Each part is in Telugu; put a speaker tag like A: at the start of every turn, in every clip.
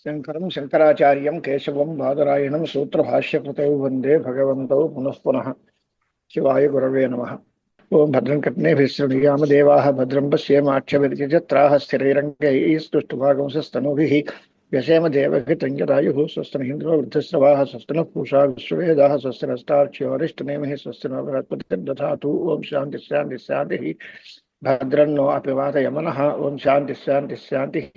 A: శంకరం శంకరాచార్యం కేశవం బాదరాయణం సూత్రభాష్యకృతౌ వందే భగవంతౌ పునః పునః. శివాయ గురవే నమః. ఓం భద్రం కర్ణేభిः శృణుయామ దేవాः భద్రం పశ్యేమాక్షభిర్యజత్రాः స్థిరైరంగైః వ్యసేమ దేవహిतं యదాయుः స్వస్తి న ఇంద్రో వృద్ధశ్రవాः స్వస్తి నః పూషా విశ్వవేదాः స్వస్తి నష్టార్క్ష్యోరిష్టనేమిः స్వస్తి న బృహస్పతిర్దధాతు. ఓం శాంతి శాంతి శాంతిః. భద్రం నో అపివాతయమనః. ఓం శాంతి శాంతి శాంతిః.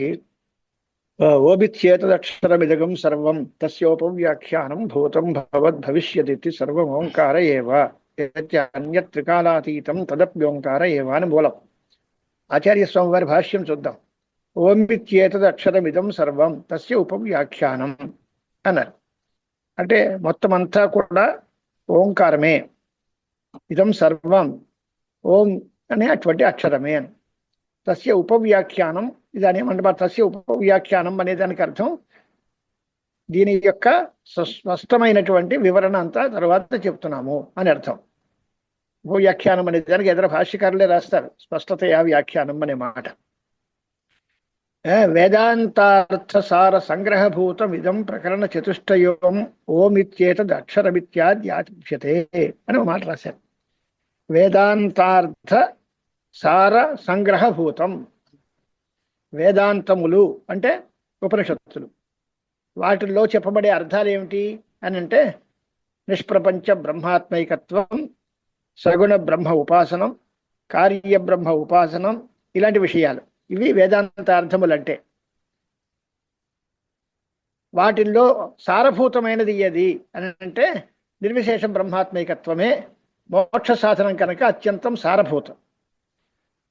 A: ఓభిచ్యేతదక్షరమిదగం సర్వం తస్యోపవ్యాఖ్యానం భూతం భవద్భవిష్యదితి సర్వమోంకార ఏవ యత్యన్యత్ త్రికాలాతీతం తదప్యోంకార ఏవ అని మూలం. ఆచార్య స్వామి వారి భాష్యం చూద్దాం. ఓంభిచ్యేతదక్షరమిదం సర్వం తస్య ఉపవ్యాఖ్యానం అన్నారు. అంటే మొత్తం అంతా కూడా ఓంకారమే, ఇదం సర్వం ఓం అనే అటువంటి అక్షరమే అని. తస్య ఉపవ్యాఖ్యానం ఇదని ఏమంటే తస్య ఉపవ్యాఖ్యానం అనే దానికి అర్థం దీని యొక్క స్పష్టమైనటువంటి వివరణ అంతా తర్వాత చెప్తున్నాము అని అర్థం. ఉపవ్యాఖ్యానం అనే దానికి ఎదురు భాష్యకారులే రాస్తారు స్పష్టతయా వ్యాఖ్యానం అనే మాట. వేదాంతార్థ సార సంగ్రహభూతం ఇదం ప్రకరణ చతుష్టయం ఓమిత్యేతద్ అక్షరమిత్యాద్యాచ్యతే అని ఒక మాట రాశారు. వేదాంతార్థ సార సంగ్రహభూతం, వేదాంతములు అంటే ఉపనిషత్తులు, వాటిల్లో చెప్పబడే అర్థాలు ఏమిటి అని అంటే నిష్ప్రపంచ బ్రహ్మాత్మైకత్వం, సగుణ బ్రహ్మ ఉపాసనం, కార్యబ్రహ్మ ఉపాసనం, ఇలాంటి విషయాలు. ఇవి వేదాంతార్థములు అంటే. వాటిల్లో సారభూతమైనది ఏది అని అంటే నిర్విశేష బ్రహ్మాత్మైకత్వమే మోక్ష సాధనం కనుక అత్యంతం సారభూతం.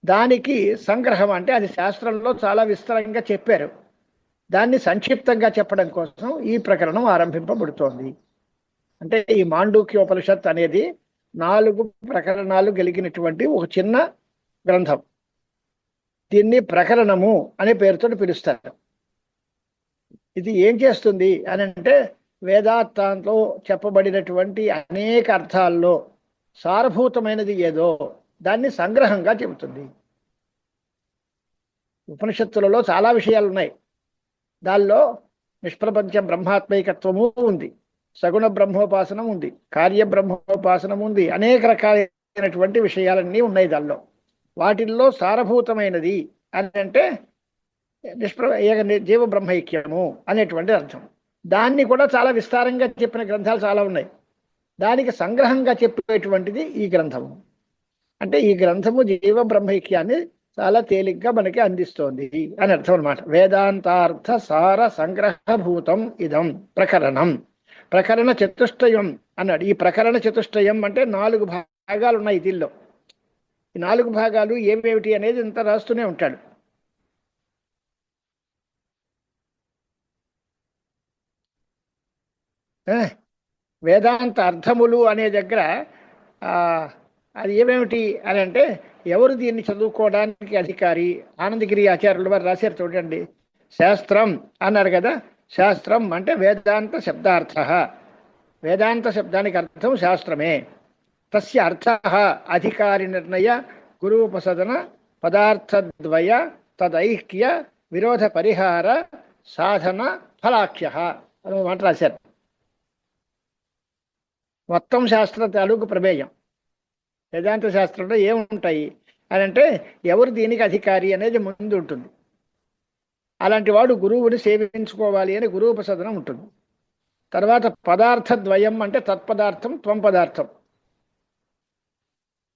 A: దానికి సంగ్రహం అంటే అది శాస్త్రంలో చాలా విస్తరంగా చెప్పారు. దాన్ని సంక్షిప్తంగా చెప్పడం కోసం ఈ ప్రకరణం ఆరంభింపబడుతోంది. అంటే ఈ మాండూక్యోపనిషత్ అనేది 4 ప్రకరణాలు కలిగినటువంటి ఒక చిన్న గ్రంథం. దీన్ని ప్రకరణము అనే పేరుతో పిలుస్తారు. ఇది ఏం చేస్తుంది అని అంటే వేదాంతంలో చెప్పబడినటువంటి అనేక అర్థాల్లో సారభూతమైనది ఏదో దాన్ని సంగ్రహంగా చెబుతుంది. ఉపనిషత్తులలో చాలా విషయాలు ఉన్నాయి. దానిలో నిష్ప్రపంచ బ్రహ్మాత్మైకత్వము ఉంది, సగుణ బ్రహ్మోపాసనం ఉంది, కార్యబ్రహ్మోపాసనం ఉంది, అనేక రకాలైనటువంటి విషయాలన్నీ ఉన్నాయి దానిలో. వాటిల్లో సారభూతమైనది అని అంటే జీవ బ్రహ్మైక్యము అనేటువంటి అర్థం. దాన్ని కూడా చాలా విస్తారంగా చెప్పిన గ్రంథాలు చాలా ఉన్నాయి. దానికి సంగ్రహంగా చెప్పేటువంటిది ఈ గ్రంథము. అంటే ఈ గ్రంథము జీవ బ్రహ్మైక్యాన్ని చాలా తేలిగ్గా మనకి అందిస్తోంది అని అర్థం అనమాట. వేదాంతార్థ సార సంగ్రహభూతం ఇదం ప్రకరణం. ప్రకరణ చతుష్టయం అన్నాడు. ఈ ప్రకరణ చతుష్టయం అంటే 4 భాగాలు ఉన్నాయి దీనిలో. ఈ 4 భాగాలు ఏమేమిటి అనేది ఇంత రాస్తూనే ఉంటాడు. వేదాంత అర్థములు అనే దగ్గర అది ఏమేమిటి అని అంటే ఎవరు దీన్ని చదువుకోవడానికి అధికారి? ఆనందగిరి ఆచార్యుల వారు రాశారు చూడండి. శాస్త్రం అన్నారు కదా. శాస్త్రం అంటే వేదాంత శబ్దార్థ. వేదాంత శబ్దానికి అర్థం శాస్త్రమే. తస్య అర్థ అధికారి నిర్ణయ గురూపసదన పదార్థద్వయ తదైక్య విరోధ పరిహార సాధన ఫలాఖ్య అని మాట రాశారు. మొత్తం శాస్త్ర తాలూకు ప్రమేయం. వేదాంత శాస్త్రంలో ఏముంటాయి అని అంటే ఎవరు దీనికి అధికారి అనేది ముందు ఉంటుంది. అలాంటి వాడు గురువుని సేవించుకోవాలి అని గురూపసదనం ఉంటుంది. తర్వాత పదార్థద్వయం అంటే తత్పదార్థం త్వం పదార్థం.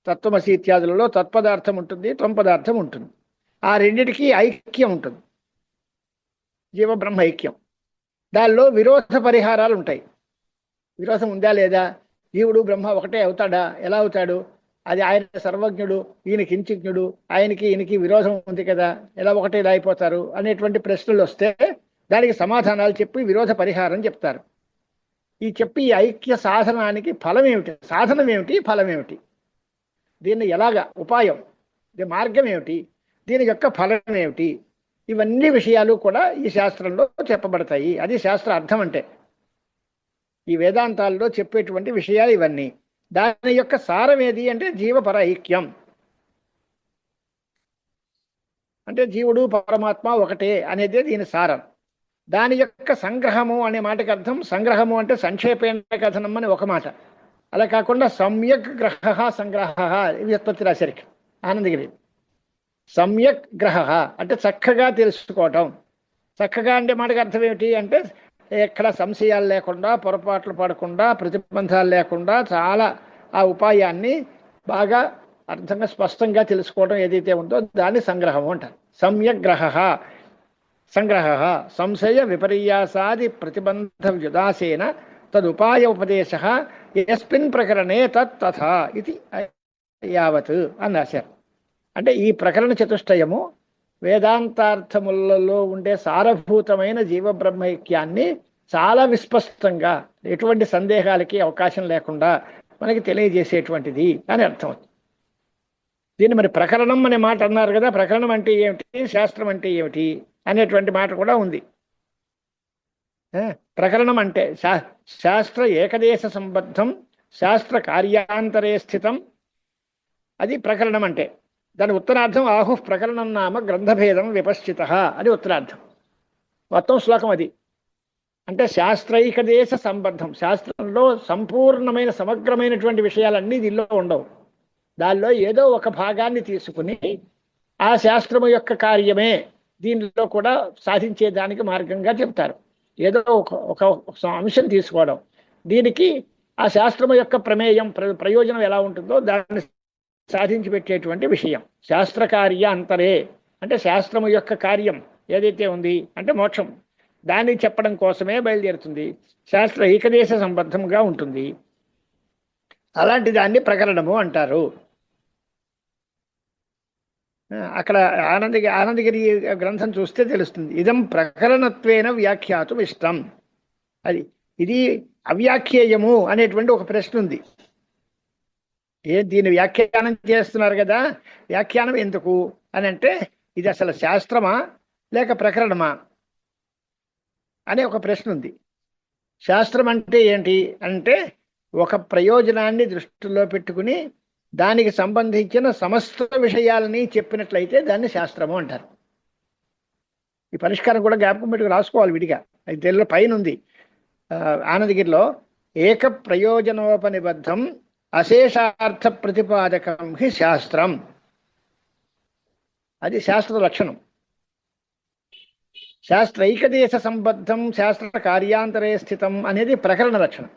A: తత్వమసి ఇత్యాదులలో తత్పదార్థం ఉంటుంది, త్వం పదార్థం ఉంటుంది. ఆ రెండిటికి ఐక్యం ఉంటుంది, జీవ బ్రహ్మ ఐక్యం. దానిలో విరోధ పరిహారాలు ఉంటాయి. విరోధం ఉందా లేదా? జీవుడు బ్రహ్మ ఒకటే అవుతాడా? ఎలా అవుతాడు? అది ఆయన సర్వజ్ఞుడు, ఈయన కించిజ్ఞుడు, ఆయనకి ఈయనకి విరోధం ఉంది కదా, ఎలా ఒకటే ఇలా అయిపోతారు అనేటువంటి ప్రశ్నలు వస్తే దానికి సమాధానాలు చెప్పి విరోధ పరిహారం చెప్తారు. ఈ చెప్పి ఈ ఐక్య సాధనానికి ఫలం ఏమిటి, సాధనం ఏమిటి, ఫలం ఏమిటి, దీన్ని ఎలాగా ఉపాయం, దీని మార్గం ఏమిటి, దీని యొక్క ఫలం ఏమిటి, ఇవన్నీ విషయాలు కూడా ఈ శాస్త్రంలో చెప్పబడతాయి. అది శాస్త్ర అర్థం అంటే. ఈ వేదాంతాల్లో చెప్పేటువంటి విషయాలు ఇవన్నీ. దాని యొక్క సారం ఏది అంటే జీవపర ఐక్యం. అంటే జీవుడు పరమాత్మ ఒకటే అనేదే దీని సారం. దాని యొక్క సంగ్రహము అనే మాటకి అర్థం, సంగ్రహము అంటే సంక్షేపేణ కథనం అని ఒక మాట. అలా కాకుండా సమ్యక్ గ్రహ సంగ్రహ వ్యుత్పత్తి రాశారు ఆనందగిరి. సమ్యక్ గ్రహ అంటే చక్కగా తెలుసుకోవటం. చక్కగా అంటే మాటకి అర్థం ఏమిటి అంటే ఎక్కడ సంశయాలు లేకుండా, పొరపాట్లు పడకుండా, ప్రతిబంధాలు లేకుండా చాలా ఆ ఉపాయాన్ని బాగా అర్థంగా స్పష్టంగా తెలుసుకోవడం ఏదైతే ఉందో దాన్ని సంగ్రహము అంటారు. సమ్యగ్రహ సంగ్రహ సంశయ విపర్యాసాది ప్రతిబంధ వ్యుదాసేన తదుపాయ ఉపదేశ యస్మిన్ ప్రకరణే తథా ఇది యావత్ అని రాశారు. అంటే ఈ ప్రకరణ చతుష్టయము వేదాంతార్థములలో ఉండే సారభూతమైన జీవబ్రహ్మైక్యాన్ని చాలా విస్పష్టంగా, ఎటువంటి సందేహాలకి అవకాశం లేకుండా మనకి తెలియజేసేటువంటిది అని అర్థం. దీన్ని మరి ప్రకరణం అనే మాట అన్నారు కదా, ప్రకరణం అంటే ఏమిటి, శాస్త్రం అంటే ఏమిటి అనేటువంటి మాట కూడా ఉంది. ప్రకరణం అంటే శాస్త్ర ఏకదేశ సంబద్ధం, శాస్త్ర కార్యాంతరే స్థితం, అది ప్రకరణం అంటే. దాని ఉత్తరార్థం ఆహు ప్రకరణం నామ గ్రంథభేదం విపశ్చిత అని ఉత్తరార్థం. మొత్తం శ్లోకం అది. అంటే శాస్త్రైకదేశ సంబద్ధం, శాస్త్రంలో సంపూర్ణమైన సమగ్రమైనటువంటి విషయాలన్నీ దీనిలో ఉండవు. దానిలో ఏదో ఒక భాగాన్ని తీసుకుని ఆ శాస్త్రము యొక్క కార్యమే దీనిలో కూడా సాధించేదానికి మార్గంగా చెప్తారు. ఏదో ఒక అంశం తీసుకోవడం, దీనికి ఆ శాస్త్రము యొక్క ప్రమేయం ప్రయోజనం ఎలా ఉంటుందో దాన్ని సాధించి పెట్టేటువంటి విషయం. శాస్త్రకార్య అంతరే అంటే శాస్త్రము యొక్క కార్యం ఏదైతే ఉంది అంటే మోక్షం, దాన్ని చెప్పడం కోసమే బయలుదేరుతుంది. శాస్త్ర ఏకదేశ సంబద్ధంగా ఉంటుంది. అలాంటి దాన్ని ప్రకరణము అంటారు. అక్కడ ఆనందగిరి గ్రంథం చూస్తే తెలుస్తుంది. ఇదం ప్రకరణత్వేన వ్యాఖ్యాతం ఇష్టం. ఇది అవ్యాఖ్యేయము అనేటువంటి ఒక ప్రశ్న ఉంది. దీన్ని వ్యాఖ్యానం చేస్తున్నారు కదా, వ్యాఖ్యానం ఎందుకు అని అంటే ఇది అసలు శాస్త్రమా లేక ప్రకరణమా అనే ఒక ప్రశ్న ఉంది. శాస్త్రం అంటే ఏంటి అంటే ఒక ప్రయోజనాన్ని దృష్టిలో పెట్టుకుని దానికి సంబంధించిన సమస్త విషయాలని చెప్పినట్లయితే దాన్ని శాస్త్రము అంటారు. ఈ పరిష్కారం కూడా జ్ఞాపకం పెట్టుకుని రాసుకోవాలి విడిగా. అది తెలుగులో పైన ఉంది ఆనందగిరిలో. ఏక ప్రయోజనోపనిబద్ధం అశేషార్థ ప్రతిపాదకం హి శాస్త్రం, అది శాస్త్ర లక్షణం. శాస్త్ర ఐకదేశ సంబద్ధం శాస్త్ర కార్యాంతరే స్థితం అనేది ప్రకరణ లక్షణం.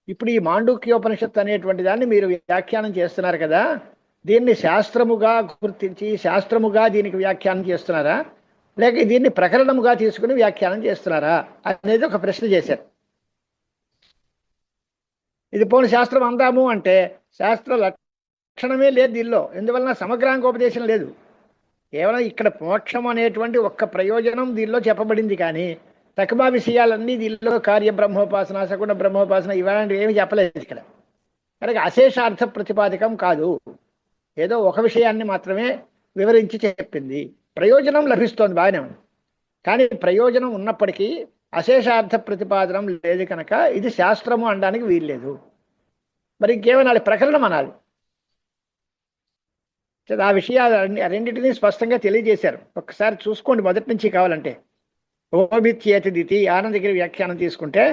A: ఇప్పుడు ఈ మాండూక్యోపనిషత్తు అనేటువంటి దాన్ని మీరు వ్యాఖ్యానం చేస్తున్నారు కదా, దీన్ని శాస్త్రముగా గుర్తించి శాస్త్రముగా దీనికి వ్యాఖ్యానం చేస్తున్నారా లేక దీన్ని ప్రకరణముగా తీసుకుని వ్యాఖ్యానం చేస్తున్నారా అనేది ఒక ప్రశ్న చేశారు. ఇది పోని శాస్త్రం అందాము అంటే శాస్త్ర లక్షణమే లేదు దీనిలో. ఎందువలన సమగ్రాంగోపదేశం లేదు. కేవలం ఇక్కడ మోక్షం అనేటువంటి ఒక్క ప్రయోజనం దీనిలో చెప్పబడింది, కానీ తక్కువ విషయాలన్నీ దీనిలో కార్య బ్రహ్మోపాసన, సగుణ బ్రహ్మోపాసన ఇలాంటివి ఏమి చెప్పలేదు ఇక్కడ. కనుక అశేషార్థ ప్రతిపాదకం కాదు, ఏదో ఒక విషయాన్ని మాత్రమే వివరించి చెప్పింది. ప్రయోజనం లభిస్తోంది బాగానే ఉంది, కానీ ప్రయోజనం ఉన్నప్పటికీ అశేషార్థ ప్రతిపాదనం లేదు కనుక ఇది శాస్త్రము అనడానికి వీల్లేదు. మరి ఇంకేమనాలి, ప్రకరణం అనాలి. ఆ విషయాలు రెండింటినీ స్పష్టంగా తెలియజేశారు. ఒక్కసారి చూసుకోండి మొదటి నుంచి కావాలంటే. ఓమిత్యేతదితి ఆనందగిరి వ్యాఖ్యానం తీసుకుంటే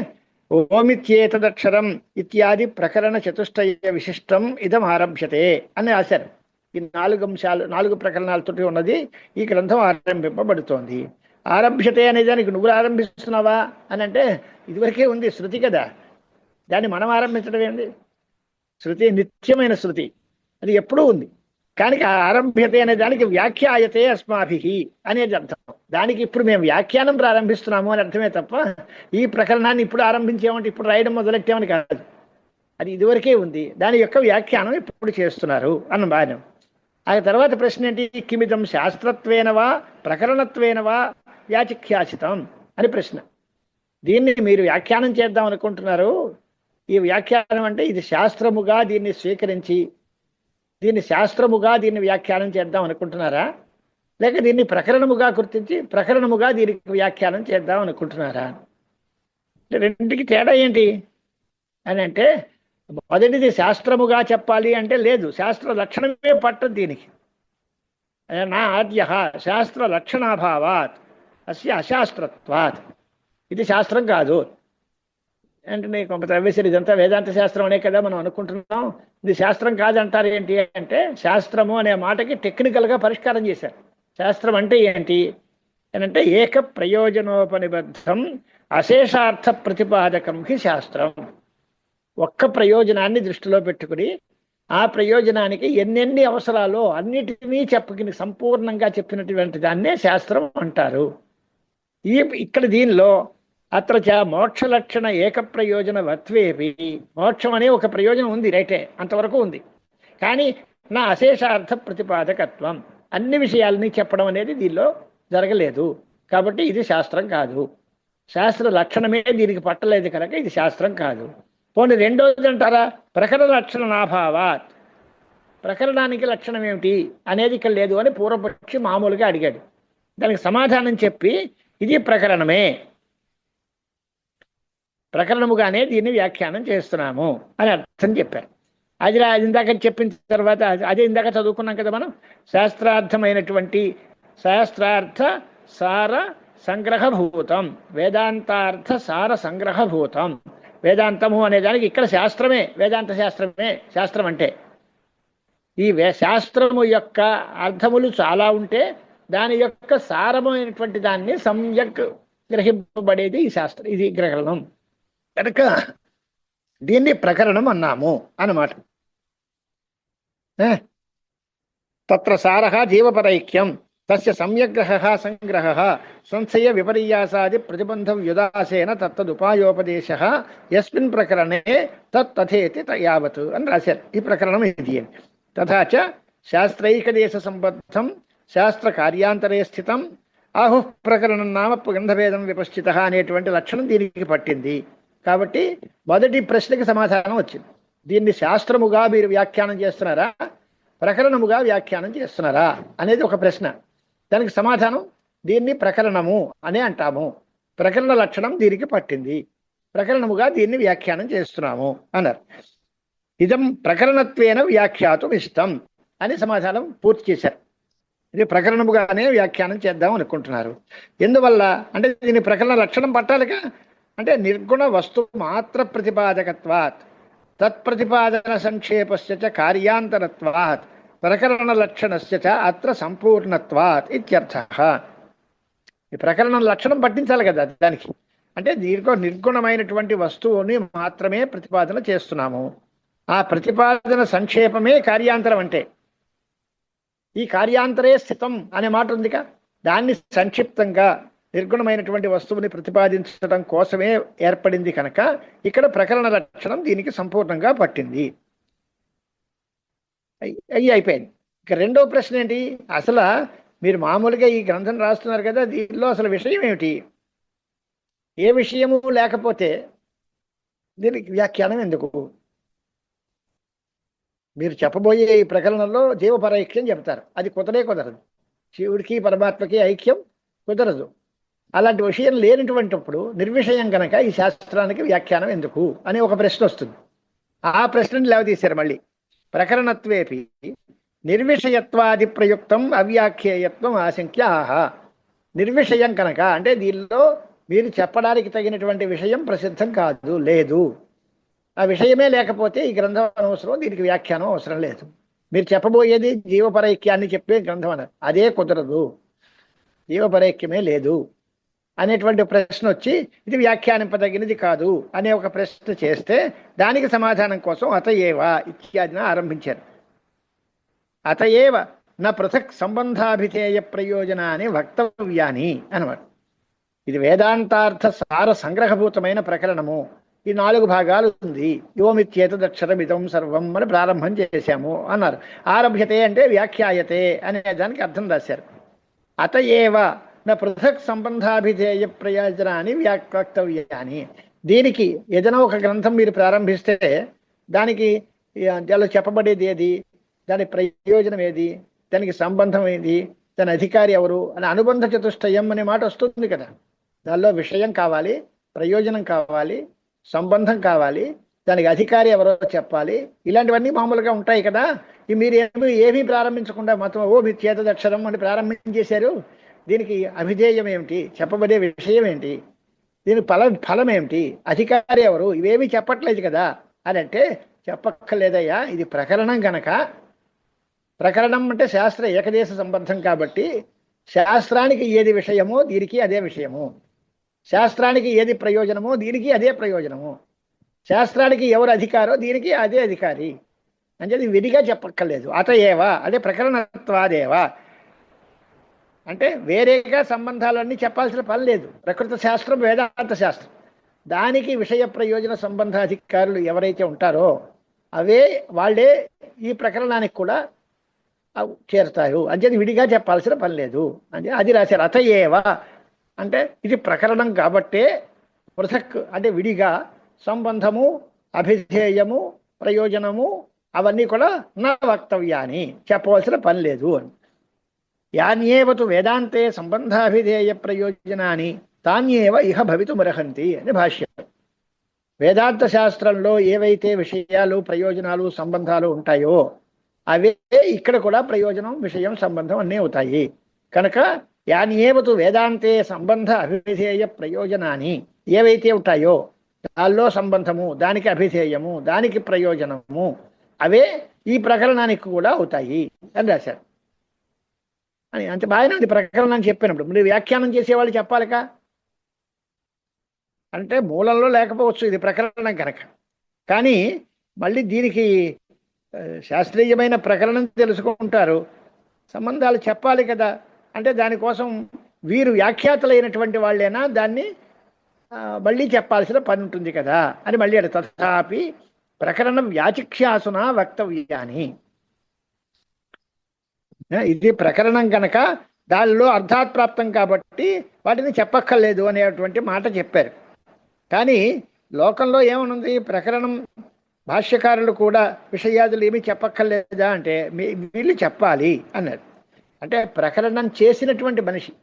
A: ఓమిత్యేతదక్షరం ఇత్యాది ప్రకరణ చతుష్టయ విశిష్టం ఇదం ఆరభ్యతే అని రాశారు. ఈ 4 అంశాలు 4 ప్రకరణాలతోటి ఉన్నది ఈ గ్రంథం ఆరంభింపబడుతోంది. ఆరభ్యతే అనే దానికి నువ్వు ఆరంభిస్తున్నావా అని అంటే ఇదివరకే ఉంది శృతి కదా, దాన్ని మనం ఆరంభించడం ఏంటి? శృతి నిత్యమైన శృతి, అది ఎప్పుడూ ఉంది. కానీ ఆరంభ్యతే అనే దానికి వ్యాఖ్యాయతే అస్మాభిహి అనేది అర్థం. దానికి ఇప్పుడు మేము వ్యాఖ్యానం ప్రారంభిస్తున్నాము అని అర్థమే తప్ప ఈ ప్రకరణాన్ని ఇప్పుడు ఆరంభించామంటే ఇప్పుడు రాయడం మొదలెట్టామని కాదు. అది ఇదివరకే ఉంది, దాని యొక్క వ్యాఖ్యానం ఇప్పుడు చేస్తున్నారు అన్న బాధ్యం. ఆ తర్వాత ప్రశ్న ఏంటి? కిమిదం శాస్త్రత్వేనవా ప్రకరణత్వేనవా వ్యాచిఖ్యాసితం అని ప్రశ్న. దీన్ని మీరు వ్యాఖ్యానం చేద్దాం అనుకుంటున్నారు. ఈ వ్యాఖ్యానం అంటే ఇది శాస్త్రముగా దీన్ని స్వీకరించి దీన్ని శాస్త్రముగా దీన్ని వ్యాఖ్యానం చేద్దాం అనుకుంటున్నారా లేక దీన్ని ప్రకరణముగా గుర్తించి ప్రకరణముగా దీనికి వ్యాఖ్యానం చేద్దాం అనుకుంటున్నారా? రెండింటికి తేడా ఏంటి అని అంటే మొదటిది శాస్త్రముగా చెప్పాలి అంటే లేదు, శాస్త్ర లక్షణమే పట్టదు దీనికి. నా ఆద్య శాస్త్ర లక్షణాభావాత్, అస్య అశాస్త్రత్వాత్, ఇది శాస్త్రం కాదు. అంటే కొంత తవ్వేశారు, ఇదంతా వేదాంత శాస్త్రం అనే కదా మనం అనుకుంటున్నాం, ఇది శాస్త్రం కాదంటారు. ఏంటి అంటే శాస్త్రము అనే మాటకి టెక్నికల్గా పరిష్కారం చేశారు. శాస్త్రం అంటే ఏంటి అని అంటే ఏక ప్రయోజనోపనిబద్ధం అశేషార్థ ప్రతిపాదకం హి శాస్త్రం. ఒక్క ప్రయోజనాన్ని దృష్టిలో పెట్టుకుని ఆ ప్రయోజనానికి ఎన్నెన్ని అవసరాలో అన్నిటినీ సంపూర్ణంగా చెప్పినటువంటి దాన్నే శాస్త్రం అంటారు. ఇక్కడ దీనిలో అత్ర చ మోక్షలక్షణ ఏక ప్రయోజన వత్వేపి, మోక్షం అనే ఒక ప్రయోజనం ఉంది, రైటే, అంతవరకు ఉంది. కానీ నా అశేషార్థ ప్రతిపాదకత్వం, అన్ని విషయాలని చెప్పడం అనేది దీనిలో జరగలేదు. కాబట్టి ఇది శాస్త్రం కాదు. శాస్త్ర లక్షణమే దీనికి పట్టలేదు కనుక ఇది శాస్త్రం కాదు. పోనీ రెండోది అంటారా, ప్రకరణ లక్షణ నాభావాత్, ప్రకరణానికి లక్షణం ఏమిటి అనేది ఇక్కడ లేదు అని పూర్వపక్షి మామూలుగా అడిగాడు. దానికి సమాధానం చెప్పి ఇది ప్రకరణమే, ప్రకరణముగానే దీన్ని వ్యాఖ్యానం చేస్తున్నాము అని అర్థం చెప్పారు. అది ఇందాక చెప్పిన తర్వాత అదే ఇందాక చదువుకున్నాం కదా మనం, శాస్త్రార్థమైనటువంటి శాస్త్రార్థ సార సంగ్రహభూతం, వేదాంతార్థ సార సంగ్రహభూతం. వేదాంతము అనే దానికి ఇక్కడ శాస్త్రమే, వేదాంత శాస్త్రమే శాస్త్రం అంటే. ఈ శాస్త్రము యొక్క అర్థములు చాలా ఉంటే దాని యొక్క సారమైనటువంటి దాన్ని సమ్యక్ గ్రహింపబడేది ఈ శాస్త్రం, ఇది గ్రహణం కనుక దీన్ని ప్రకరణం అన్నాము అన్నమాట. తత్ర సారః జీవపరైక్యం తస్య సమ్యగ్రహ సంగ్రహ సంశయ విపర్యాసాది ప్రతిబంధం యుదాసేన తత్తదుపాయోపదేశః యస్మిన్ ప్రకరణే తత్తథేతి యావత్ అని రాశారు. ఈ ప్రకరణం ఇది. తథా చ శాస్త్రైకదేశ సంబద్ధం శాస్త్ర కార్యాంతరే స్థితం ఆహుః ప్రకరణం నామ గ్రంథభేదం విపశ్చితః అనేటువంటి లక్షణం దీనికి పట్టింది. కాబట్టి మొదటి ప్రశ్నకి సమాధానం వచ్చింది. దీన్ని శాస్త్రముగా మీరు వ్యాఖ్యానం చేస్తున్నారా, ప్రకరణముగా వ్యాఖ్యానం చేస్తున్నారా అనేది ఒక ప్రశ్న. దానికి సమాధానం దీన్ని ప్రకరణము అనే అంటాము, ప్రకరణ లక్షణం దీనికి పట్టింది, ప్రకరణముగా దీన్ని వ్యాఖ్యానం చేస్తున్నాము అన్నారు. ఇదం ప్రకరణత్వేన వ్యాఖ్యాతం ఇష్టం అని సమాధానం పూర్తి చేశారు. ఇది ప్రకరణముగానే వ్యాఖ్యానం చేద్దాం అనుకుంటున్నారు. ఎందువల్ల అంటే దీని ప్రకరణ లక్షణం పట్టాలిగా, అంటే నిర్గుణ వస్తు మాత్ర ప్రతిపాదకత్వాత్ తత్ప్రతిపాదన సంక్షేపస్య చ కార్యాంతరత్వాత్ ప్రకరణ లక్షణస్య చ అత్ర సంపూర్ణత్వాత్ ఇత్యర్థః. ఈ ప్రకరణ లక్షణం పట్టించాలి కదా దానికి. అంటే దీనికో నిర్గుణమైనటువంటి వస్తువుని మాత్రమే ప్రతిపాదన చేస్తున్నాము. ఆ ప్రతిపాదన సంక్షేపమే కార్యాంతరం. అంటే ఈ కార్యాంతరే స్థితం అనే మాట ఉందిగా, దాన్ని సంక్షిప్తంగా నిర్గుణమైనటువంటి వస్తువుని ప్రతిపాదించడం కోసమే ఏర్పడింది కనుక ఇక్కడ ప్రకరణ లక్షణం దీనికి సంపూర్ణంగా పట్టింది. అయిపోయింది. ఇక రెండో ప్రశ్న ఏంటి, అసలు మీరు మామూలుగా ఈ గ్రంథం రాస్తున్నారు కదా, దీనిలో అసలు విషయం ఏమిటి? ఏ విషయము లేకపోతే దీనికి వ్యాఖ్యానం ఎందుకు? మీరు చెప్పబోయే ఈ ప్రకరణంలో జీవపరైక్యం చెప్తారు, అది కుదరదు. శివుడికి పరమాత్మకి ఐక్యం కుదరదు. అలాంటి విషయం లేనటువంటిప్పుడు నిర్విషయం కనుక ఈ శాస్త్రానికి వ్యాఖ్యానం ఎందుకు అనే ఒక ప్రశ్న వస్తుంది. ఆ ప్రశ్నని లేవతీశారు మళ్ళీ. ప్రకరణత్వేపి నిర్విషయత్వాది ప్రయుక్తం అవ్యాఖ్యేయత్వం ఆశంక్య ఆహా. నిర్విషయం కనుక అంటే దీనిలో మీరు చెప్పడానికి తగినటువంటి విషయం ప్రసిద్ధం కాదు, లేదు. ఆ విషయమే లేకపోతే ఈ గ్రంథం అనవసరం, దీనికి వ్యాఖ్యానం అవసరం లేదు. మీరు చెప్పబోయేది జీవపరైక్యాన్ని చెప్పే గ్రంథం అన్నారు, అదే కుదరదు, జీవపరైక్యమే లేదు అనేటువంటి ప్రశ్న వచ్చి ఇది వ్యాఖ్యానింపదగినది కాదు అనే ఒక ప్రశ్న చేస్తే దానికి సమాధానం కోసం అతయేవ ఇత్యాదిన ఆరంభించారు. అతయేవ నా పృథక్ సంబంధాభిధేయ ప్రయోజనాన్ని వక్తవ్యాని అనమాట. ఇది వేదాంతార్థ సార సంగ్రహభూతమైన ప్రకరణము. ఈ 4 భాగాలు ఉంది. యోమిత్యేతదక్షరమిదం సర్వం అని ప్రారంభం చేశాము అన్నారు. ఆరభ్యతే అంటే వ్యాఖ్యాయతే అనే దానికి అర్థం రాశారు. అతయేవ నా పృథక్ సంబంధాభిధేయ ప్రయోజనాన్ని వక్తవ్యాని. దీనికి ఏదైనా ఒక గ్రంథం మీరు ప్రారంభిస్తే దానికి దానిలో చెప్పబడేది ఏది, దాని ప్రయోజనం ఏది, దానికి సంబంధం ఏది, దాని అధికారి ఎవరు అని అనుబంధ చతుష్టయం అనే మాట వస్తుంది కదా. దానిలో విషయం కావాలి, ప్రయోజనం కావాలి, సంబంధం కావాలి, దానికి అధికారి ఎవరో చెప్పాలి, ఇలాంటివన్నీ మామూలుగా ఉంటాయి కదా. మీరు ఏమీ ప్రారంభించకుండా మొత్తం మీరు చేతదక్షరం అని ప్రారంభించేశారు. దీనికి అభిధేయం ఏమిటి, చెప్పబడే విషయం ఏంటి, దీని ఫలం ఏమిటి, అధికారి ఎవరు, ఇవేమీ చెప్పట్లేదు కదా అని అంటే చెప్పక్కర్లేదయ్యా. ఇది ప్రకరణం గనక, ప్రకరణం అంటే శాస్త్ర ఏకదేశ సంబద్ధం కాబట్టి శాస్త్రానికి ఏది విషయమో దీనికి అదే విషయము, శాస్త్రానికి ఏది ప్రయోజనమో దీనికి అదే ప్రయోజనము, శాస్త్రానికి ఎవరు అధికారో దీనికి అదే అధికారి అంటే విడిగా చెప్పక్కర్లేదు. అతయేవా అదే ప్రకరణత్వాదేవా అంటే వేరేగా సంబంధాలన్నీ చెప్పాల్సిన పని లేదు. ప్రకృతి శాస్త్రం, వేదాంత శాస్త్రం, దానికి విషయ ప్రయోజన సంబంధ అధికారులు ఎవరైతే ఉంటారో వాళ్ళే ఈ ప్రకరణానికి కూడా చేరుతారు. అంచేది విడిగా చెప్పాల్సిన పని లేదు అంటే అది రాశారు. అతయేవా అంటే ఇది ప్రకరణం కాబట్టే పృథక్ అంటే విడిగా సంబంధము, అభిధేయము, ప్రయోజనము అవన్నీ కూడా నా వక్తవ్యాన్ని చెప్పవలసిన పని లేదు అని. యాన్యేవతు వేదాంతే సంబంధాభిధేయ ప్రయోజనాన్ని తాన్యేవ ఇహ భవితుమర్హంతి అని భాష్యం. వేదాంత శాస్త్రంలో ఏవైతే విషయాలు, ప్రయోజనాలు, సంబంధాలు ఉంటాయో అవే ఇక్కడ కూడా ప్రయోజనం, విషయం, సంబంధం అన్నీ అవుతాయి. కనుక యాన్యేవతు వేదాంతే సంబంధ అభిధేయ ప్రయోజనాన్ని ఏవైతే ఉంటాయో దానిలో సంబంధము, దానికి అభిధేయము, దానికి ప్రయోజనము అవే ఈ ప్రకరణానికి కూడా అవుతాయి అని రాశారు. అని అంత బాగానే ఉంది. ప్రకరణం చెప్పినప్పుడు మీరు వ్యాఖ్యానం చేసేవాళ్ళు చెప్పాలిగా, అంటే మూలంలో లేకపోవచ్చు ఇది ప్రకరణం కనుక, కానీ మళ్ళీ దీనికి శాస్త్రీయమైన ప్రకరణం తెలుసుకుంటారు, సంబంధాలు చెప్పాలి కదా. అంటే దానికోసం వీరు వ్యాఖ్యాతలైనటువంటి వాళ్ళైనా దాన్ని మళ్ళీ చెప్పాల్సిన పని ఉంటుంది కదా అని మళ్ళీ తథాపి ప్రకరణం వ్యాచిక్ష్యాసున వక్తవ్యాని. ఇది ప్రకరణం కనుక దానిలో అర్థాత్ప్రాప్తం కాబట్టి వాటిని చెప్పక్కర్లేదు అనేటువంటి మాట చెప్పారు. కానీ లోకంలో ఏమనుంది, ప్రకరణం భాష్యకారులు కూడా విషయాదులు ఏమీ చెప్పక్కర్లేదా అంటే వీళ్ళు చెప్పాలి అన్నారు. అంటే ప్రకరణం చేసినటువంటి మనిషి,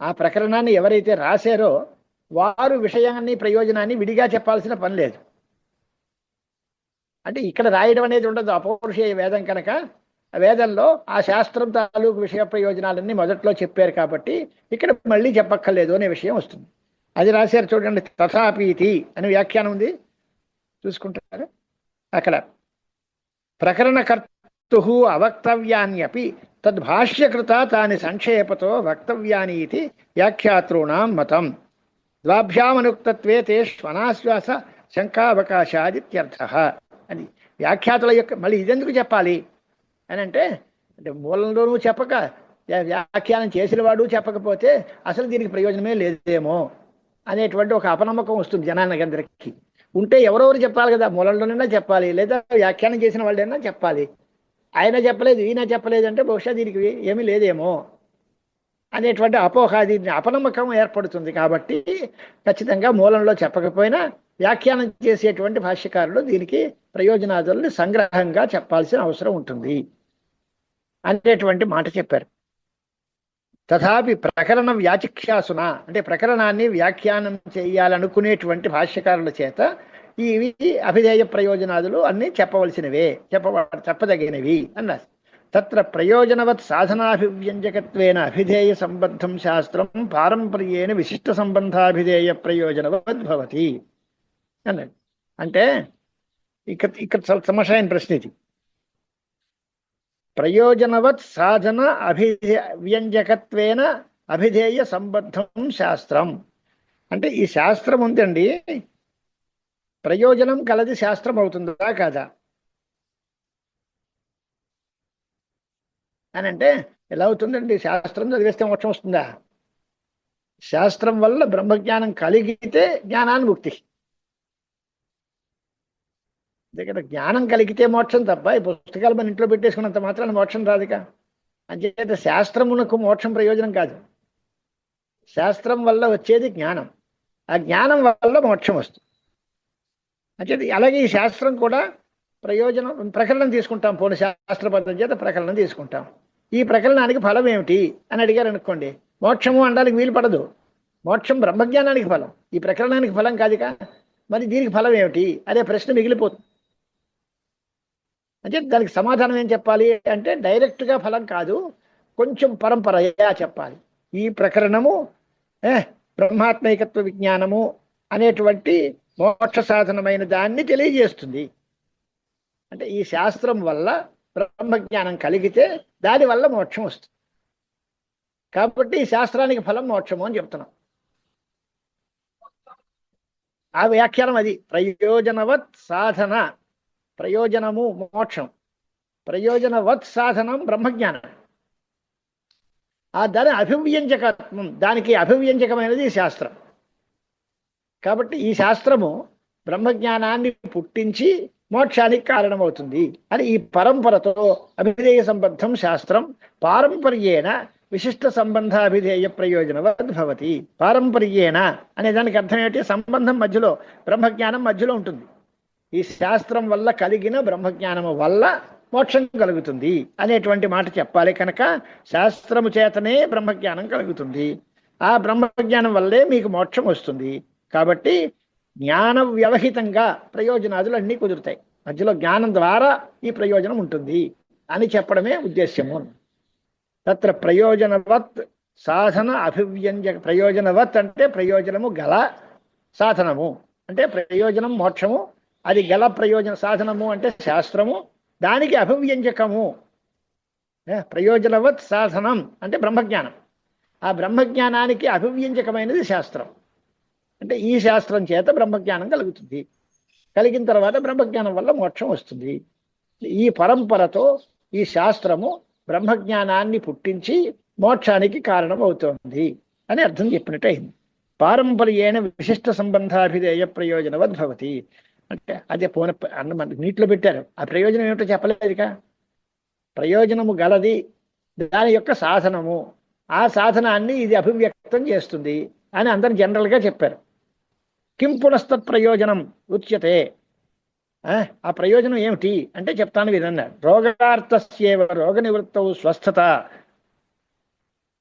A: ఆ ప్రకరణాన్ని ఎవరైతే రాశారో వారు విషయాన్ని, ప్రయోజనాన్ని విడిగా చెప్పాల్సిన పని లేదు. అంటే ఇక్కడ రాయడం అనేది ఉండదు. అపౌరుషేయ వేదం కనుక వేదంలో ఆ శాస్త్రం తాలూకు విషయ ప్రయోజనాలన్నీ మొదట్లో చెప్పారు కాబట్టి ఇక్కడ మళ్ళీ చెప్పక్కర్లేదు అనే విషయం వస్తుంది. అది రాశారు చూడండి. తథాపీతి అని వ్యాఖ్యానం ఉంది, చూసుకుంటారు. అక్కడ ప్రకరణకర్తు అవక్తవ్యాన్యపి తద్భాష్యకృత తాని సంక్షేపతో వక్తవ్యాని ఇది వ్యాఖ్యాతॄణాం మతం. ద్వాభ్యామనుక్తత్వే తే శ్వనాశ్వాస శంకావకాశాదిత్యర్థ అని వ్యాఖ్యాతుల యొక్క మళ్ళీ ఇదెందుకు చెప్పాలి అని అంటే మూలంలోనూ చెప్పక వ్యాఖ్యానం చేసిన వాడు చెప్పకపోతే అసలు దీనికి ప్రయోజనమే లేదేమో అనేటువంటి ఒక అపనమ్మకం వస్తుంది జనానికి. ఉంటే ఎవరెవరు చెప్పాలి కదా, మూలంలోనైనా చెప్పాలి, లేదా వ్యాఖ్యానం చేసిన వాళ్ళైనా చెప్పాలి. ఆయన చెప్పలేదు, ఈయన చెప్పలేదు అంటే బహుశా దీనికి ఏమీ లేదేమో అనేటువంటి దీన్ని అపనమ్మకం ఏర్పడుతుంది. కాబట్టి ఖచ్చితంగా మూలంలో చెప్పకపోయినా వ్యాఖ్యానం చేసేటువంటి భాష్యకారులు దీనికి ప్రయోజనాదుల్ని సంగ్రహంగా చెప్పాల్సిన అవసరం ఉంటుంది అనేటువంటి మాట చెప్పారు. తథాపి ప్రకరణ వ్యాచిక్ష్యాసున అంటే ప్రకరణాన్ని వ్యాఖ్యానం చేయాలనుకునేటువంటి భాష్యకారుల చేత ఇవి అభిధేయ ప్రయోజనాదులు అన్నీ చెప్పవలసినవే, చెప్పదగినవి అన్నారు. తత్ర ప్రయోజనవత్ సాధనాభివ్యంజకత్వేన అభిధేయ సంబద్ధం శాస్త్రం పారంపర్యేణ విశిష్ట సంబంధాభిధేయ ప్రయోజనవత్ భవతి అన్నాడు. అంటే ఇక్కడ సమస్యైన ప్రశ్న ఇది. ప్రయోజనవత్ సాధన అభివ్యంజకత్వేన అభిధేయ సంబద్ధం శాస్త్రం అంటే ఈ శాస్త్రం ఉందండి, ప్రయోజనం కలది శాస్త్రం అవుతుందా కాదా అని అంటే ఎలా అవుతుందండి? శాస్త్రం చదివేస్తే మోక్షం వస్తుందా? శాస్త్రం వల్ల బ్రహ్మజ్ఞానం కలిగితే జ్ఞానానుభుక్తి. దగ్గర జ్ఞానం కలిగితే మోక్షం తప్ప ఈ పుస్తకాలు మన ఇంట్లో పెట్టేసుకున్నంత మాత్రాన మోక్షం రాదుగా. అంచేత శాస్త్రమునకు మోక్షం ప్రయోజనం కాదు, శాస్త్రం వల్ల వచ్చేది జ్ఞానం, ఆ జ్ఞానం వల్ల మోక్షం వస్తుంది. అంచేత అలాగే ఈ శాస్త్రం కూడా ప్రయోజనం ప్రకరణం తీసుకుంటాం, పోనీ శాస్త్ర పద్ధతి చేత ప్రకరణం తీసుకుంటాం. ఈ ప్రకరణానికి ఫలం ఏమిటి అని అడిగారు అనుకోండి, మోక్షము అనడానికి వీలు పడదు. మోక్షం బ్రహ్మజ్ఞానానికి ఫలం, ఈ ప్రకరణానికి ఫలం కాదుగా. మరి దీనికి ఫలం ఏమిటి అనే ప్రశ్న మిగిలిపోతుంది. అంటే దానికి సమాధానం ఏం చెప్పాలి అంటే డైరెక్ట్గా ఫలం కాదు, కొంచెం పరంపరగా చెప్పాలి. ఈ ప్రకరణము బ్రహ్మాత్మైకత్వ విజ్ఞానము అనేటువంటి మోక్ష సాధనమైన దాన్ని తెలియజేస్తుంది. అంటే ఈ శాస్త్రం వల్ల బ్రహ్మజ్ఞానం కలిగితే దానివల్ల మోక్షం వస్తుంది. కాబట్టి ఈ శాస్త్రానికి ఫలం మోక్షము అని చెప్తున్నాం. ఆ వ్యాఖ్యానం అది. ప్రయోజనవత్ సాధన, ప్రయోజనము మోక్షం, ప్రయోజనవత్ సాధనం బ్రహ్మజ్ఞానం. దాని అభివ్యంజకత్వం, దానికి అభివ్యంజకమైనది శాస్త్రం. కాబట్టి ఈ శాస్త్రము బ్రహ్మజ్ఞానాన్ని పుట్టించి మోక్షానికి కారణమవుతుంది అని ఈ పరంపరతో అభిధేయ సంబద్ధం శాస్త్రం పారంపర్యేణ విశిష్ట సంబంధాభిధేయ ప్రయోజనవద్ భవతి. పారంపర్యేణ అనే దానికి అర్థం ఏంటి? సంబంధం మధ్యలో, బ్రహ్మజ్ఞానం మధ్యలో ఉంటుంది. ఈ శాస్త్రం వల్ల కలిగిన బ్రహ్మజ్ఞానము వల్ల మోక్షం కలుగుతుంది అనేటువంటి మాట చెప్పాలి. కనుక శాస్త్రము చేతనే బ్రహ్మజ్ఞానం కలుగుతుంది. ఆ బ్రహ్మజ్ఞానం వల్లే మీకు మోక్షం వస్తుంది. కాబట్టి జ్ఞాన వ్యవహితంగా ప్రయోజనాదులు అన్నీ కుదురుతాయి. మధ్యలో జ్ఞానం ద్వారా ఈ ప్రయోజనం ఉంటుంది అని చెప్పడమే ఉద్దేశ్యము. తత్ర ప్రయోజనవత్ సాధన అభివ్యంజక. ప్రయోజనవత్ అంటే ప్రయోజనము గల, సాధనము అంటే ప్రయోజనం మోక్షము, అది గల ప్రయోజన. సాధనము అంటే శాస్త్రము, దానికి అభివ్యంజకము. ప్రయోజనవత్ సాధనం అంటే బ్రహ్మజ్ఞానం. ఆ బ్రహ్మజ్ఞానానికి అభివ్యంజకమైనది శాస్త్రం. అంటే ఈ శాస్త్రం చేత బ్రహ్మజ్ఞానం కలుగుతుంది. కలిగిన తర్వాత బ్రహ్మజ్ఞానం వల్ల మోక్షం వస్తుంది. ఈ పరంపరతో ఈ శాస్త్రము బ్రహ్మజ్ఞానాన్ని పుట్టించి మోక్షానికి కారణం అవుతోంది అని అర్థం చెప్పినట్టు అయింది. పారంపర్యేణ విశిష్ట సంబంధాభిధేయ ప్రయోజనవద్భవతి అంటే అదే పోన అన్న నీటిలో పెట్టారు. ఆ ప్రయోజనం ఏమిటో చెప్పలేదుగా. ప్రయోజనము గలది, దాని యొక్క సాధనము, ఆ సాధనాన్ని ఇది అభివ్యక్తం చేస్తుంది అని అందరు జనరల్గా చెప్పారు. కిం పునస్తత్ ప్రయోజనం ఉచ్యతే. ఆ ప్రయోజనం ఏమిటి అంటే చెప్తాను వినన్నారు. రోగార్థస్యేవ రోగ నివృత్తవు స్వస్థత.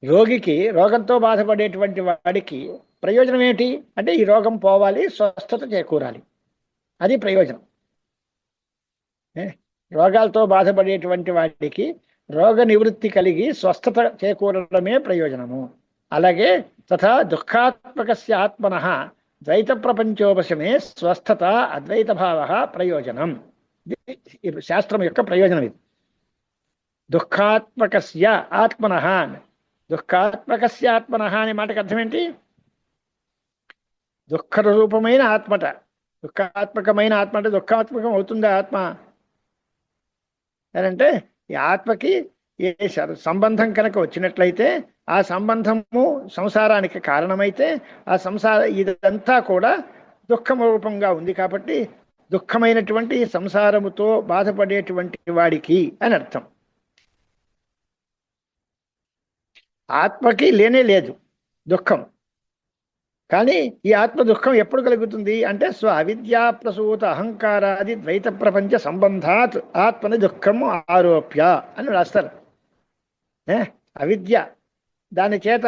A: రోగికి, రోగంతో బాధపడేటువంటి వాడికి ప్రయోజనం ఏమిటి అంటే ఈ రోగం పోవాలి, స్వస్థత చేకూరాలి, అది ప్రయోజనం. రోగాలతో బాధపడేటువంటి వాడికి రోగ నివృత్తి కలిగి స్వస్థత చేకూరడమే ప్రయోజనము. అలాగే తథా దుఃఖాత్మకస్య ఆత్మనః ద్వైత ప్రపంచోపశమే స్వస్థత అద్వైత భావ ప్రయోజనం. శాస్త్రం యొక్క ప్రయోజనం ఇది. దుఃఖాత్మకస్య ఆత్మనః, దుఃఖాత్మకస్య ఆత్మనః అనే మాటకు అర్థం ఏంటి? దుఃఖరూపమైన ఆత్మట. దుఃఖాత్మకమైన ఆత్మ అంటే దుఃఖాత్మకం అవుతుందా ఆత్మ అంటే? ఈ ఆత్మకి ఏ సంబంధం కనుక వచ్చినట్లయితే ఆ సంబంధము సంసారానికి కారణమైతే ఆ ఇదంతా కూడా దుఃఖం రూపంగా ఉంది. కాబట్టి దుఃఖమైనటువంటి సంసారముతో బాధపడేటువంటి వాడికి అని అర్థం. ఆత్మకి లేనే లేదు దుఃఖం. కానీ ఈ ఆత్మ దుఃఖం ఎప్పుడు కలుగుతుంది అంటే స్వ అవిద్యా ప్రసూత అహంకారాది ద్వైత ప్రపంచ సంబంధాత్ ఆత్మని దుఃఖము ఆరోప్య అని రాస్తారు. అవిద్య దాని చేత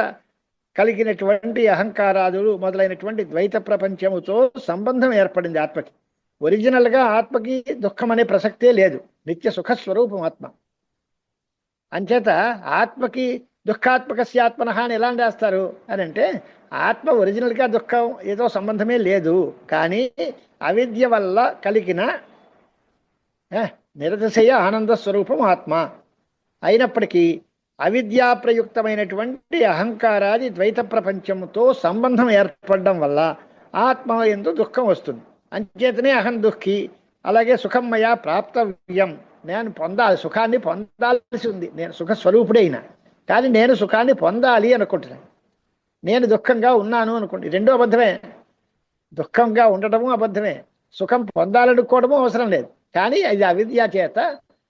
A: కలిగినటువంటి అహంకారాదులు మొదలైనటువంటి ద్వైత ప్రపంచముతో సంబంధం ఏర్పడింది ఆత్మకి. ఒరిజినల్గా ఆత్మకి దుఃఖం అనే ప్రసక్తే లేదు. నిత్య సుఖస్వరూపం ఆత్మ. అంచేత ఆత్మకి దుఃఖాత్మకస్య ఆత్మనః అని ఎలా రాస్తారు అని అంటే ఆత్మ ఒరిజినల్గా దుఃఖం ఏదో సంబంధమే లేదు. కానీ అవిద్య వల్ల కలిగిన నిరతిశయ ఆనంద స్వరూపం ఆత్మ అయినప్పటికీ అవిద్యా ప్రయుక్తమైనటువంటి అహంకారాది ద్వైత ప్రపంచంతో సంబంధం ఏర్పడడం వల్ల ఆత్మ యందు దుఃఖం వస్తుంది. అంచేతనే అహం దుఃఖి. అలాగే సుఖం మయా ప్రాప్తవ్యం, నేను పొందాలి, సుఖాన్ని పొందాల్సి ఉంది. నేను సుఖస్వరూపుడైనా కానీ నేను సుఖాన్ని పొందాలి అనుకుంటున్నాను. నేను దుఃఖంగా ఉన్నాను అనుకోండి, రెండో అబద్ధమే. దుఃఖంగా ఉండటము అబద్ధమే, సుఖం పొందాలనుకోవడము అవసరం లేదు. కానీ అది అవిద్య చేత,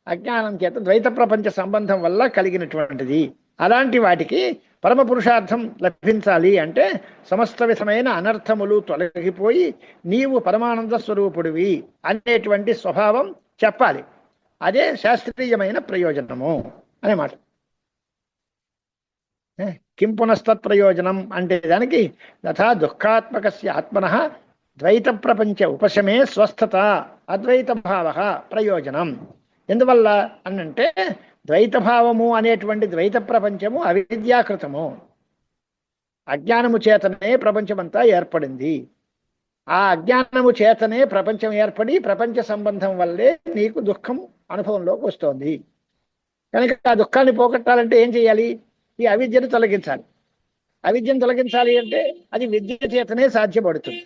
A: అజ్ఞానం చేత, ద్వైత ప్రపంచ సంబంధం వల్ల కలిగినటువంటిది. అలాంటి వాటికి పరమ పురుషార్థం లభించాలి అంటే సమస్త విధమైన అనర్థములు తొలగిపోయి నీవు పరమానంద స్వరూపుడివి అనేటువంటి స్వభావం చెప్పాలి. అదే శాస్త్రీయమైన ప్రయోజనము అనే మాట. కిం పునస్తత్ ప్రయోజనం అంటే దానికి తథా దుఃఖాత్మకస్య ఆత్మనః ద్వైత ప్రపంచ ఉపశమే స్వస్థత అద్వైత భావ ప్రయోజనం. ఎందువల్ల అనంటే ద్వైతభావము అనేటువంటి ద్వైత ప్రపంచము అవిద్యాకృతము. అజ్ఞానము చేతనే ప్రపంచమంతా ఏర్పడింది. ఆ అజ్ఞానము చేతనే ప్రపంచం ఏర్పడి ప్రపంచ సంబంధం వల్లే నీకు దుఃఖం అనుభవంలోకి వస్తోంది. కనుక ఆ దుఃఖాన్ని పోగొట్టాలంటే ఏం చేయాలి? ఈ అవిద్యను తొలగించాలి. అవిద్యను తొలగించాలి అంటే అది విద్య చేతనే సాధ్యపడుతుంది.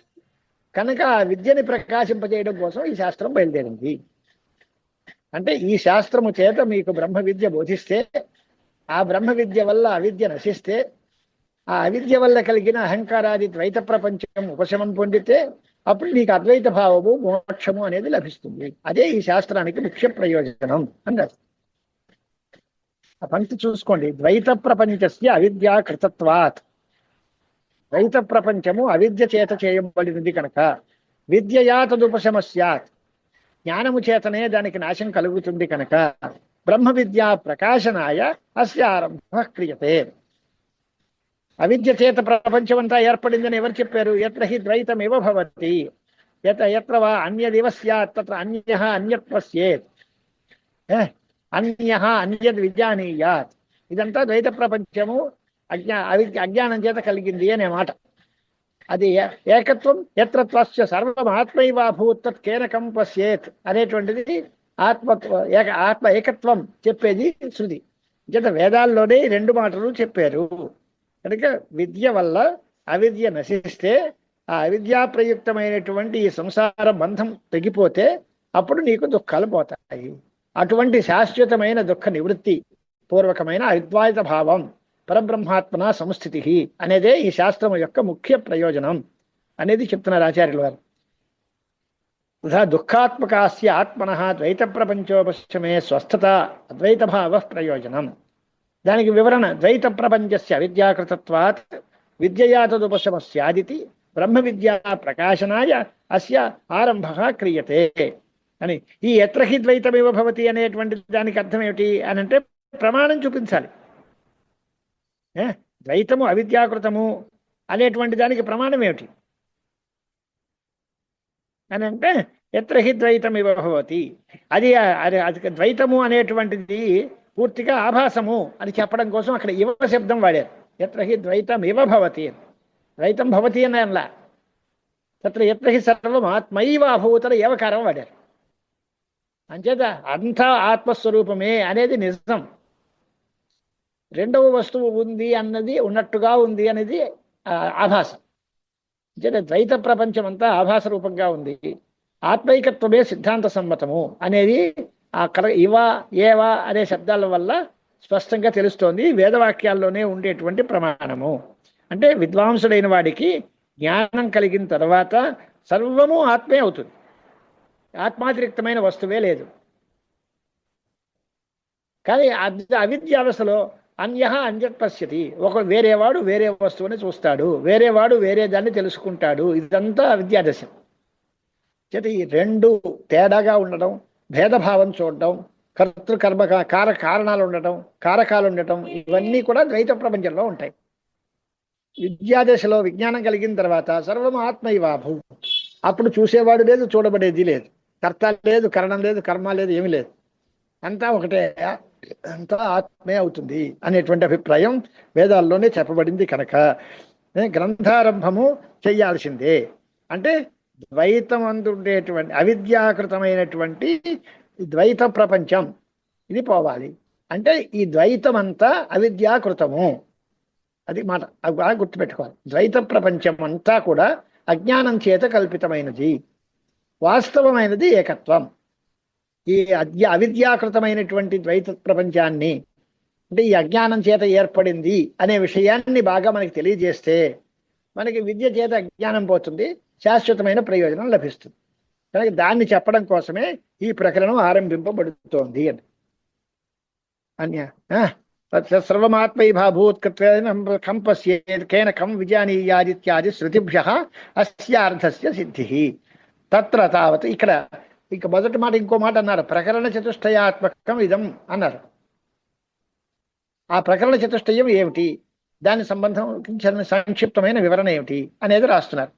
A: కనుక ఆ విద్యని ప్రకాశింపజేయడం కోసం ఈ శాస్త్రం బయలుదేరింది. అంటే ఈ శాస్త్రము చేత మీకు బ్రహ్మ విద్య బోధిస్తే, ఆ బ్రహ్మ విద్య వల్ల అవిద్య నశిస్తే, ఆ అవిద్య వల్ల కలిగిన అహంకారాది ద్వైత ప్రపంచం ఉపశమం పొందితే అప్పుడు నీకు అద్వైత భావము మోక్షము అనేది లభిస్తుంది. అదే ఈ శాస్త్రానికి ముఖ్య ప్రయోజనం అన్నారు. ఆ పంక్తి చూసుకోండి. ద్వైత ప్రపంచస్య అవిద్యాకృతత్వాత్. ద్వైత ప్రపంచము అవిద్య చేత చేయబడినది కనుక విద్యయా తదుపశమస్యాత్. జ్ఞానము చేతనే దానికి నాశం కలుగుతుంది కనుక బ్రహ్మ విద్యా ప్రకాశనాయ అస్య ఆరంభ క్రియతే. అవిద్య చేత ప్రపంచమంతా ఏర్పడిందని ఎవరు చెప్పారు? ఎత్ర హి ద్వైతమివ భవతి ఎత్ర వా అన్యదివ స్యాత్ తత్ర అన్యః అన్యత్వస్యేత్ అన్యః అన్యద్ విజానీయాత్. ఇదంతా ద్వైత ప్రపంచము అజ్ఞానం చేత కలిగింది అనే మాట. అది ఏకత్వం ఎత్రత్వస్య సర్వమాత్మైవాభూత్ తత్ కేనకం పశ్యేత్ అనేటువంటిది ఆత్మ ఏకత్వం చెప్పేది శృతి. చేత వేదాల్లోనే ఈ రెండు మాటలు చెప్పారు. కనుక విద్య వల్ల అవిద్య నశిస్తే, ఆ అవిద్యా ప్రయుక్తమైనటువంటి ఈ సంసార బంధం తెగిపోతే అప్పుడు నీకు దుఃఖాలు పోతాయి. అటువంటి శాశ్వతమైన దుఃఖ నివృత్తి పూర్వకమైన అద్వైత భావం పరబ్రహ్మాత్మన సంస్థితి అనేదే ఈ శాస్త్రం యొక్క ముఖ్య ప్రయోజనం అనేది చెప్తున్నారు ఆచార్యుల వారు. దుఃఖాత్మకాస్య ఆత్మన ద్వైత ప్రపంచోపశమే స్వస్థత అద్వైత భావ ప్రయోజనం. దానికి వివరణ ద్వైత ప్రపంచస్య అవిద్యాకృతత్వాత్ విద్యయా తదుపశమస్యాదితి బ్రహ్మ విద్యా ప్రకాశనాయ అస్య ఆరంభ క్రియతే అని. ఈ ఎత్ర హి ద్వైతమివ భవతి అనేటువంటి దానికి అర్థం ఏమిటి అని అంటే ప్రమాణం చూపించాలి. ద్వైతము అవిద్యాకృతము అనేటువంటి దానికి ప్రమాణం ఏమిటి అని అంటే ఎత్ర హి ద్వైతమివ భవతి. అది ద్వైతము అనేటువంటిది పూర్తిగా ఆభాసము అని చెప్పడం కోసం అక్కడ ఇవ శబ్దం వాడారు. ఎత్ర హి ద్వైతం ఇవ భవతి, ద్వైతం భవతి అని అనలా. తత్ర ఎత్ర హి సర్వం ఆత్మైవ అభూతల ఏవకారం వాడారు. అంచేత అంతా ఆత్మస్వరూపమే అనేది నిజం. రెండవ వస్తువు ఉంది అన్నది ఉన్నట్టుగా ఉంది అనేది ఆభాసం. అంచేత ద్వైత ప్రపంచం అంతా ఆభాస రూపంగా ఉంది. ఆత్మైకత్వమే సిద్ధాంత సమ్మతము అనేది ఆ ఇవ ఏవా అనే శబ్దాల వల్ల స్పష్టంగా తెలుస్తోంది. వేదవాక్యాల్లోనే ఉండేటువంటి ప్రమాణము. అంటే విద్వాంసుడైన వాడికి జ్ఞానం కలిగిన తర్వాత సర్వము ఆత్మే అవుతుంది. ఆత్మాతిరిక్తమైన వస్తువే లేదు. కానీ అవిద్యావస్థలో అన్యః అన్యత్ పశ్యతి. వేరేవాడు వేరే వస్తువుని చూస్తాడు, వేరేవాడు వేరే దాన్ని తెలుసుకుంటాడు. ఇదంతా అవిద్యాదశ. చేత ఈ రెండు తేడాగా ఉండడం, భేదభావం చూడడం, కర్తృకర్మ కారణాలు ఉండటం, కారకాలు ఉండటం, ఇవన్నీ కూడా ద్వైత ప్రపంచంలో ఉంటాయి. విద్యాదశలో విజ్ఞానం కలిగిన తర్వాత సర్వం ఆత్మైవాభూ. అప్పుడు చూసేవాడు లేదు, చూడబడేది లేదు, కర్త లేదు, కరణం లేదు, కర్మ లేదు, ఏమీ లేదు. అంతా ఒకటే, అంతా ఆత్మే అవుతుంది అనేటువంటి అభిప్రాయం వేదాల్లోనే చెప్పబడింది. కనుక గ్రంథారంభము చెయ్యాల్సిందే. అంటే ద్వైతం అందుండేటువంటి అవిద్యాకృతమైనటువంటి ద్వైత ప్రపంచం ఇది పోవాలి. అంటే ఈ ద్వైతం అంతా అవిద్యాకృతము, అది మాట బాగా గుర్తుపెట్టుకోవాలి. ద్వైత ప్రపంచం అంతా కూడా అజ్ఞానం చేత కల్పితమైనది, వాస్తవమైనది ఏకత్వం. ఈ అవిద్యాకృతమైనటువంటి ద్వైత ప్రపంచాన్ని అంటే ఈ అజ్ఞానం చేత ఏర్పడింది అనే విషయాన్ని బాగా మనకి తెలియజేస్తే మనకి విద్య చేత అజ్ఞానం పోతుంది, శాశ్వతమైన ప్రయోజనం లభిస్తుంది. కనుక దాన్ని చెప్పడం కోసమే ఈ ప్రకరణం ఆరంభింపబడుతోంది అని. అన్య సర్వమాత్మైభాభూత్కృత్వేన పశ్యేత్ కేనకం విజానీయాదిత్యాది శృతిభ్యః అస్యార్థస్య సిద్ధిః. తత్ర తావత్. ఇక్కడ ఇక మొదటి మాట ఇంకో మాట అన్నారు, ప్రకరణ చతుష్టయాత్మకం ఇదం అన్నారు. ఆ ప్రకరణ చతుష్టయం ఏమిటి, దాని సంబంధం సంక్షిప్తమైన వివరణ ఏమిటి అనేది రాస్తున్నారు.